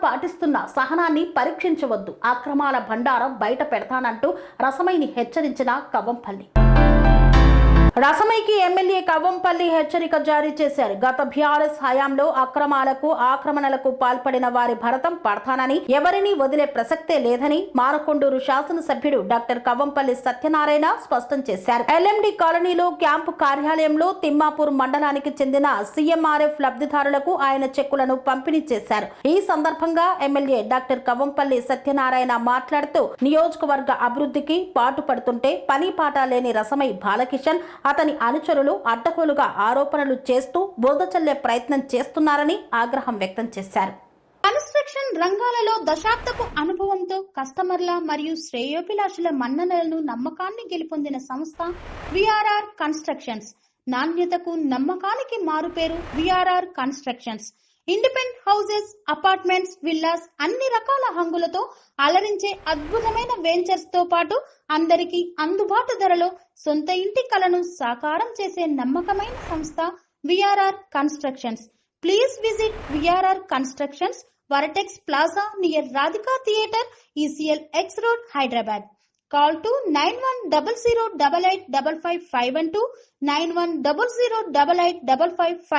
పాటిస్తున్న సహనాన్ని పరీక్షించవద్దు, అక్రమాల భండారం బయట పెడతానంటూ రసమైని హెచ్చరించిన కవ్వంపల్లి. రసమైకి ఎమ్మెల్యే కవ్వంపల్లి హెచ్చరిక జారీ చేశారు. గత బీఆర్ఎస్ హయాంలో అక్రమాలకు ఆక్రమణలకు పాల్పడిన వారి భరతం పడతానని, ఎవరిని వదిలే ప్రసక్తే లేదని మారకొండూరు శాసనసభ్యుడు డాక్టర్ కవ్వంపల్లి సత్యనారాయణ స్పష్టం చేశారు. ఎల్ఎండి కాలనీలో క్యాంపు కార్యాలయంలో తిమ్మాపూర్ మండలానికి చెందిన సీఎంఆర్ఎఫ్ లబ్ధిదారులకు ఆయన చెక్కులను పంపిణీ చేశారు. ఈ సందర్భంగా ఎమ్మెల్యే డాక్టర్ కవ్వంపల్లి సత్యనారాయణ మాట్లాడుతూ, నియోజకవర్గ అభివృద్ధికి పాటుపడుతుంటే పని పాట లేని రసమై బాలకిషన్, అతని అనుచరులు అడ్డగోలుగా ఆరోపణలు చేస్తూ బురద చల్లే ప్రయత్నం చేస్తున్నారని ఆగ్రహం వ్యక్తం చేశారు. కన్స్ట్రక్షన్ రంగాలలో దశాబ్దపు అనుభవంతో కస్టమర్ల మరియు శ్రేయోభిలాషుల మన్ననలను నమ్మకాన్ని గెలుపొందిన సంస్థ విఆర్ఆర్ కన్స్ట్రక్షన్స్. నాణ్యతకు నమ్మకానికి మారుపేరు VRR constructions. Independent houses, apartments, villas అన్ని రకాల హంగులతో అలరించే అద్భుతమైన వెంచర్స్ తో పాటు అందరికీ అందుబాటు ధరలో సొంత ఇంటి కలను సాకారం చేసే నమ్మకమైన సంస్థ VRR constructions. Please visit VRR constructions, వరటెక్స్ plaza near Radhika theatre, ECL X Road, Hyderabad. Call to 910088555512, 9100885559.